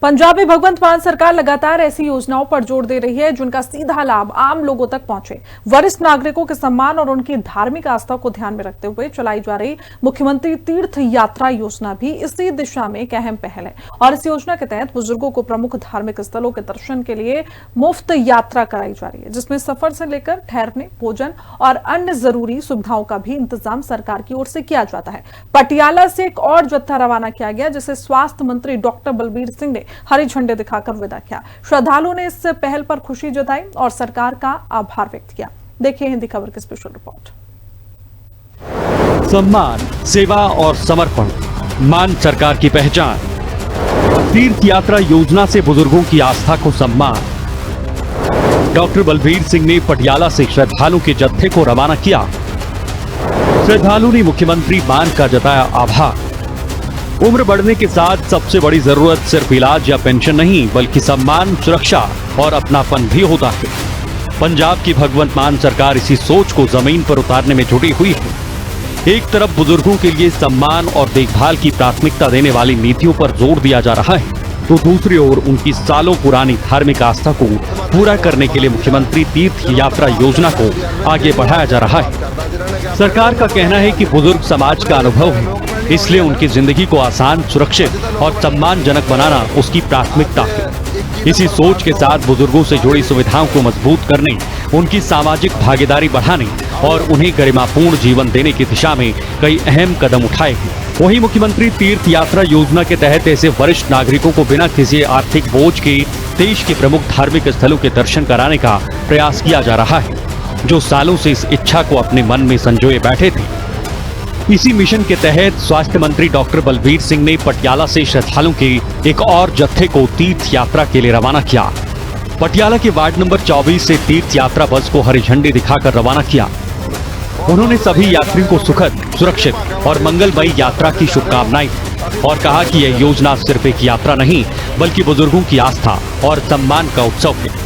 पंजाब में भगवंत मान सरकार लगातार ऐसी योजनाओं पर जोर दे रही है जिनका सीधा लाभ आम लोगों तक पहुंचे। वरिष्ठ नागरिकों के सम्मान और उनकी धार्मिक आस्था को ध्यान में रखते हुए चलाई जा रही मुख्यमंत्री तीर्थ यात्रा योजना भी इसी दिशा में एक अहम पहल है और इस योजना के तहत बुजुर्गों को प्रमुख धार्मिक स्थलों के दर्शन के लिए मुफ्त यात्रा कराई जा रही है, जिसमें सफर से लेकर ठहरने, भोजन और अन्य जरूरी सुविधाओं का भी इंतजाम सरकार की ओर से किया जाता है। पटियाला से एक और जत्था रवाना किया गया, जिसे स्वास्थ्य मंत्री डॉक्टर बलबीर सिंह ने हरी झंडे दिखाकर विदा किया। श्रद्धालुओं ने इस पहल पर खुशी जताई और सरकार का आभार व्यक्त किया। देखिए हिंदी खबर की स्पेशल रिपोर्ट। सम्मान, सेवा और समर्पण मान सरकार की पहचान। तीर्थ यात्रा योजना से बुजुर्गों की आस्था को सम्मान। डॉक्टर बलबीर सिंह ने पटियाला से श्रद्धालुओं के जत्थे को रवाना किया। श्रद्धालु ने मुख्यमंत्री मान का जताया आभार। उम्र बढ़ने के साथ सबसे बड़ी जरूरत सिर्फ इलाज या पेंशन नहीं, बल्कि सम्मान, सुरक्षा और अपनापन भी होता है। पंजाब की भगवंत मान सरकार इसी सोच को जमीन पर उतारने में जुटी हुई है। एक तरफ बुजुर्गों के लिए सम्मान और देखभाल की प्राथमिकता देने वाली नीतियों पर जोर दिया जा रहा है, तो दूसरी ओर उनकी सालों पुरानी धार्मिक आस्था को पूरा करने के लिए मुख्यमंत्री तीर्थ यात्रा योजना को आगे बढ़ाया जा रहा है। सरकार का कहना है कि बुजुर्ग समाज का अनुभव है, इसलिए उनकी जिंदगी को आसान, सुरक्षित और सम्मानजनक बनाना उसकी प्राथमिकता है। इसी सोच के साथ बुजुर्गों से जुड़ी सुविधाओं को मजबूत करने, उनकी सामाजिक भागीदारी बढ़ाने और उन्हें गरिमापूर्ण जीवन देने की दिशा में कई अहम कदम उठाए हैं। वहीं मुख्यमंत्री तीर्थ यात्रा योजना के तहत ऐसे वरिष्ठ नागरिकों को बिना किसी आर्थिक बोझ के देश के प्रमुख धार्मिक स्थलों के दर्शन कराने का प्रयास किया जा रहा है, जो सालों से इस इच्छा को अपने मन में संजोए बैठे थे। इसी मिशन के तहत स्वास्थ्य मंत्री डॉक्टर बलबीर सिंह ने पटियाला से श्रद्धालुओं के एक और जत्थे को तीर्थ यात्रा के लिए रवाना किया। पटियाला के वार्ड नंबर 24 से तीर्थ यात्रा बस को हरी झंडी दिखाकर रवाना किया। उन्होंने सभी यात्रियों को सुखद, सुरक्षित और मंगलमयी यात्रा की शुभकामनाएं दी और कहा कि यह योजना सिर्फ एक यात्रा नहीं, बल्कि बुजुर्गों की आस्था और सम्मान का उत्सव है।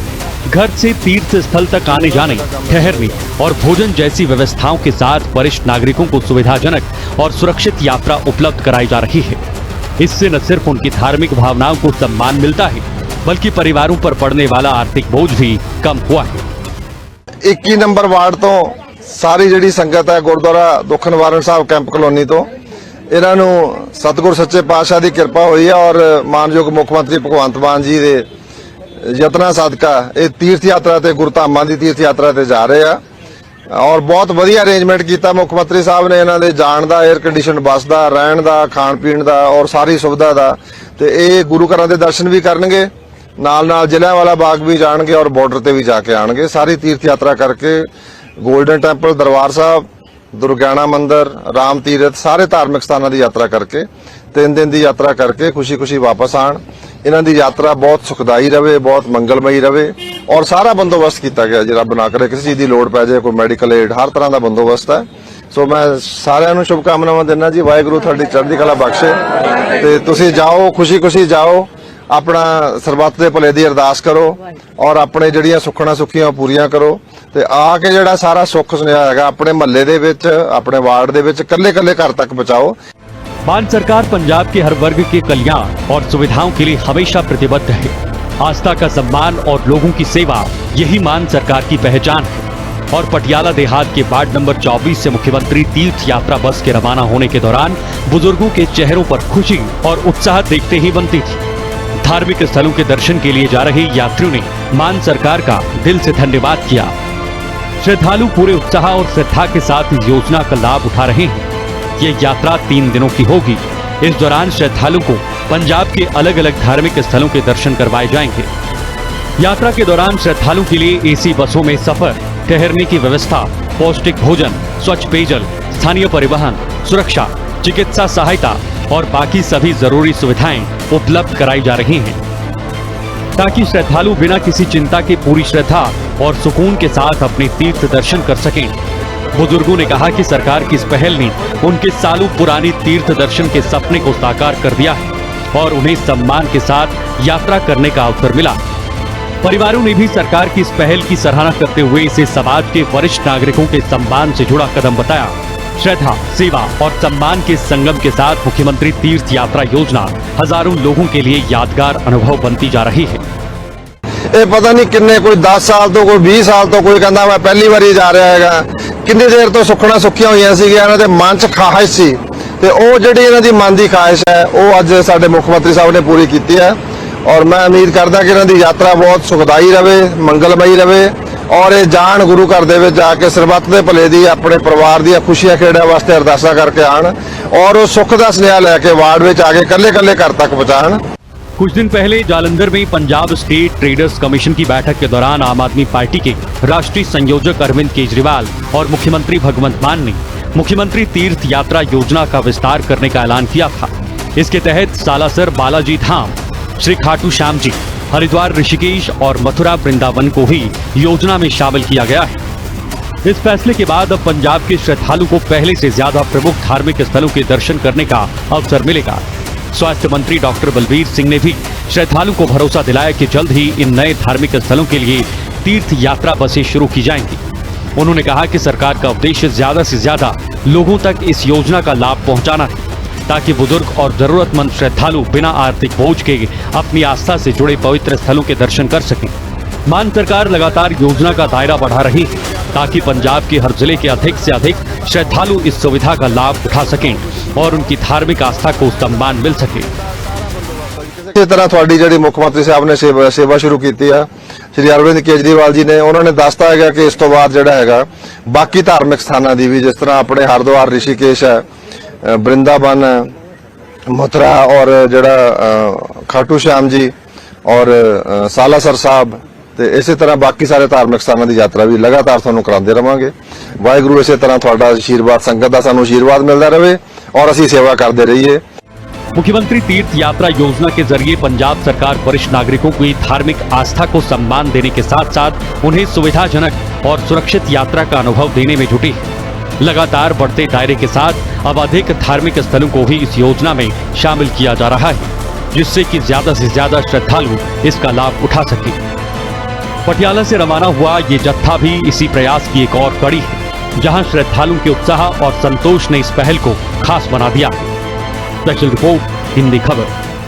घर से तीर्थ स्थल तक आने जाने, ठहरने और भोजन जैसी व्यवस्थाओं के साथ वरिष्ठ नागरिकों को सुविधाजनक और सुरक्षित यात्रा उपलब्ध कराई जा रही है। इससे न सिर्फ उनकी धार्मिक भावनाओं को सम्मान मिलता है, बल्कि परिवारों पर पड़ने वाला आर्थिक बोझ भी कम हुआ है। 21 नंबर वार्ड तो सारी ਜਿਹੜੀ ਸੰਗਤ ਹੈ ਗੁਰਦੁਆਰਾ ਦੁੱਖ ਨਿਵਾਰਨ ਸਾਹਿਬ ਕੈਂਪ ਕਲੋਨੀ ਤੋਂ ਇਹਨਾਂ ਨੂੰ ਸਤਿਗੁਰ ਸੱਚੇ ਪਾਤਸ਼ਾਹ ਦੀ ਕਿਰਪਾ ਹੋਈ ਹੈ ਔਰ ਮਾਨਯੋਗ ਮੁੱਖ ਮੰਤਰੀ ਭਗਵੰਤ ਮਾਨ ਜੀ ਦੇ ਯਤਨਾਂ ਸਦਕਾ ਇਹ ਤੀਰਥ ਯਾਤਰਾ ਤੇ ਗੁਰਧਾਮਾਂ ਦੀ ਤੀਰਥ ਯਾਤਰਾ ਤੇ ਜਾ ਰਹੇ ਆ ਔਰ ਬਹੁਤ ਵਧੀਆ ਅਰੇਂਜਮੈਂਟ ਕੀਤਾ ਮੁੱਖ ਮੰਤਰੀ ਸਾਹਿਬ ਨੇ ਇਹਨਾਂ ਦੇ ਜਾਣ ਦਾ, 에ਅਰ ਕੰਡੀਸ਼ਨ ਬੱਸ ਦਾ, ਰਹਿਣ ਦਾ, ਖਾਣ ਪੀਣ ਦਾ ਔਰ ਸਾਰੀ ਸੁਵਿਧਾ ਦਾ। ਤੇ ਇਹ ਗੁਰੂ ਘਰਾਂ ਦੇ ਦਰਸ਼ਨ ਵੀ ਕਰਨਗੇ, ਨਾਲ ਨਾਲ ਜਲਿਆਂਵਾਲਾ ਬਾਗ ਵੀ ਜਾਣਗੇ ਔਰ ਬਾਰਡਰ ਤੇ ਵੀ ਜਾ ਕੇ ਆਣਗੇ। ਸਾਰੀ ਤੀਰਥ ਯਾਤਰਾ ਕਰਕੇ गोल्डन टेंपल, दरबार साहब, दुर्गाना मंदिर, राम तीरथ सारे धार्मिक स्थानों की यात्रा करके 3 दिन की यात्रा करके खुशी खुशी वापस आन। इन्हां दी यात्रा बहुत सुखदाई रहे, बहुत मंगलमयी रहे और सारा बंदोबस्त किया गया जी। रब ना करे किसी चीज़ की लोड़ पै जाए, कोई मैडिकल एड, हर तरह का बंदोबस्त है। सो मैं सारिਆਂ ਨੂੰ शुभकामनावां देना जी। वाहिगुरू तुहाडी चढ़दी कला बख्शे ते तुसीं जाओ, खुशी खुशी जाओ, अपना सरबत दे भले दी अरदास करो और अपने जड़ियां सुखना सुखियां पूरियां करो ते आके जड़ा सारा सुख सुनिया हैगा अपने महल्ले दे विच, अपने वार्ड दे विच कल्ले कल्ले घर तक पहुंचाओ। मान सरकार पंजाब के हर वर्ग के कल्याण और सुविधाओं के लिए हमेशा प्रतिबद्ध है। आस्था का सम्मान और लोगों की सेवा, यही मान सरकार की पहचान है। और पटियाला देहात के वार्ड नंबर 24 से मुख्यमंत्री तीर्थ यात्रा बस के रवाना होने के दौरान बुजुर्गों के चेहरों पर खुशी और उत्साह देखते ही बनती थी। धार्मिक स्थलों के दर्शन के लिए जा रहे यात्रियों ने मान सरकार का दिल से धन्यवाद किया। श्रद्धालु पूरे उत्साह और श्रद्धा के साथ इस योजना का लाभ उठा रहे हैं। ये यात्रा 3 दिनों की होगी। इस दौरान श्रद्धालु को पंजाब के अलग अलग धार्मिक स्थलों के दर्शन करवाए जाएंगे। यात्रा के दौरान श्रद्धालु के लिए एसी बसों में सफर, ठहरने की व्यवस्था, पौष्टिक भोजन, स्वच्छ पेयजल, स्थानीय परिवहन, सुरक्षा, चिकित्सा सहायता और बाकी सभी जरूरी सुविधाएं उपलब्ध कराई जा रही हैं, ताकि श्रद्धालु बिना किसी चिंता के पूरी श्रद्धा और सुकून के साथ अपने तीर्थ दर्शन कर सकें। बुजुर्गों ने कहा कि सरकार की इस पहल ने उनके सालों पुरानी तीर्थ दर्शन के सपने को साकार कर दिया है और उन्हें सम्मान के साथ यात्रा करने का अवसर मिला। परिवारों ने भी सरकार की इस पहल की सराहना करते हुए इसे समाज के वरिष्ठ नागरिकों के सम्मान से जुड़ा कदम बताया। श्रद्धा, सेवा और सम्मान के संगम के साथ मुख्यमंत्री तीर्थ यात्रा योजना हजारों लोगों के लिए यादगार अनुभव बनती जा रही है। ਇਹ ਪਤਾ ਨਹੀਂ ਕਿੰਨੇ, ਕੋਈ 10 ਸਾਲ ਤੋਂ, ਕੋਈ 20 ਸਾਲ ਤੋਂ, ਕੋਈ ਕਹਿੰਦਾ ਮੈਂ ਪਹਿਲੀ ਵਾਰੀ ਜਾ ਰਿਹਾ ਹੈਗਾ। ਕਿੰਨੀ ਦੇਰ ਤੋਂ ਸੁੱਖਣਾ ਸੁੱਖੀਆਂ ਹੋਈਆਂ ਸੀਗੀਆਂ, ਇਹਨਾਂ ਦੇ ਮਨ 'ਚ ਖਾਹਿਸ਼ ਸੀ ਤੇ ਉਹ ਜਿਹੜੀ ਇਹਨਾਂ ਦੀ ਮਨ ਦੀ ਖਾਹਿਸ਼ ਹੈ ਉਹ ਅੱਜ ਸਾਡੇ ਮੁੱਖ ਮੰਤਰੀ ਸਾਹਿਬ ਨੇ ਪੂਰੀ ਕੀਤੀ ਹੈ। ਔਰ ਮੈਂ ਉਮੀਦ ਕਰਦਾ ਕਿ ਇਹਨਾਂ ਦੀ ਯਾਤਰਾ ਬਹੁਤ ਸੁਖਦਾਈ ਰਹੇ, ਮੰਗਲਮਈ ਰਹੇ ਔਰ ਇਹ ਜਾਣ ਗੁਰੂ ਘਰ ਦੇ ਵਿੱਚ ਜਾ ਕੇ ਸਰਬੱਤ ਦੇ ਭਲੇ ਦੀ, ਆਪਣੇ ਪਰਿਵਾਰ ਦੀਆਂ ਖੁਸ਼ੀਆਂ ਖੇੜਿਆਂ ਵਾਸਤੇ ਅਰਦਾਸਾਂ ਕਰਕੇ ਆਣ ਔਰ ਉਹ ਸੁੱਖ ਦਾ ਸੁਨੇਹਾ ਲੈ ਕੇ ਵਾਰਡ ਵਿੱਚ ਆ ਕੇ ਕੱਲੇ-ਕੱਲੇ ਘਰ ਤੱਕ ਪਹੁੰਚਾਣ। कुछ दिन पहले जालंधर में पंजाब स्टेट ट्रेडर्स कमीशन की बैठक के दौरान आम आदमी पार्टी के राष्ट्रीय संयोजक अरविंद केजरीवाल और मुख्यमंत्री भगवंत मान ने मुख्यमंत्री तीर्थ यात्रा योजना का विस्तार करने का ऐलान किया था। इसके तहत सालासर बालाजी धाम, श्री खाटू श्याम जी, हरिद्वार ऋषिकेश और मथुरा वृंदावन को ही योजना में शामिल किया गया है। इस फैसले के बाद अब पंजाब के श्रद्धालु को पहले से ज्यादा प्रमुख धार्मिक स्थलों के दर्शन करने का अवसर मिलेगा। स्वास्थ्य मंत्री डॉक्टर बलबीर सिंह ने भी श्रद्धालु को भरोसा दिलाया कि जल्द ही इन नए धार्मिक स्थलों के लिए तीर्थ यात्रा बसें शुरू की जाएंगी। उन्होंने कहा कि सरकार का उद्देश्य ज्यादा से ज्यादा लोगों तक इस योजना का लाभ पहुंचाना है, ताकि बुजुर्ग और जरूरतमंद श्रद्धालु बिना आर्थिक बोझ के अपनी आस्था से जुड़े पवित्र स्थलों के दर्शन कर सकें। मान सरकार लगातार योजना का दायरा बढ़ा रही है, ताकि पंजाब के हर जिले के अधिक से अधिक श्रद्धालु इस सुविधा का लाभ उठा सकें और उनकी धार्मिक आस्था को सम्मान मिल सके। इसी तरह थोड़ी जी मुख्य मंत्री साहब ने सेवा शुरू की है, श्री अरविंद केजरीवाल जी ने, उन्होंने दसता है कि इस तो बाद जिहड़ा हैगा बाकी धार्मिक स्थानों की भी, जिस तरह अपने हरिद्वार ऋषिकेश है, वृंदावन, मथुरा और जिहड़ा खाटू श्याम जी और सालासर साहब ਤੇ ਇਸੇ ਤਰ੍ਹਾਂ ਬਾਕੀ ਸਾਰੇ ਧਾਰਮਿਕ ਸਥਾਨਾਂ ਦੀ ਯਾਤਰਾ ਵੀ ਲਗਾਤਾਰ ਤੁਹਾਨੂੰ ਕਰਾਉਂਦੇ ਰਵਾਂਗੇ। ਵਾਹਿਗੁਰੂ ਇਸੇ ਤਰ੍ਹਾਂ ਤੁਹਾਡਾ ਆਸ਼ੀਰਵਾਦ, ਸੰਗਤ ਦਾ ਸਾਨੂੰ ਆਸ਼ੀਰਵਾਦ ਮਿਲਦਾ ਰਹੇ और ਅਸੀਂ सेवा करते रहिए। मुख्यमंत्री तीर्थ यात्रा योजना के जरिए पंजाब सरकार वरिष्ठ नागरिकों की धार्मिक आस्था को सम्मान देने के साथ साथ उन्हें सुविधाजनक और सुरक्षित यात्रा का अनुभव देने में जुटी है। लगातार बढ़ते दायरे के साथ अब अधिक धार्मिक स्थलों को भी इस योजना में शामिल किया जा रहा है, जिससे कि ज्यादा से ज्यादा श्रद्धालु इसका लाभ उठा सके। पटियाला से रवाना हुआ ये जत्था भी इसी प्रयास की एक और कड़ी है, जहां श्रद्धालुओं के उत्साह और संतोष ने इस पहल को खास बना दिया। स्पेशल रिपोर्ट, हिंदी खबर।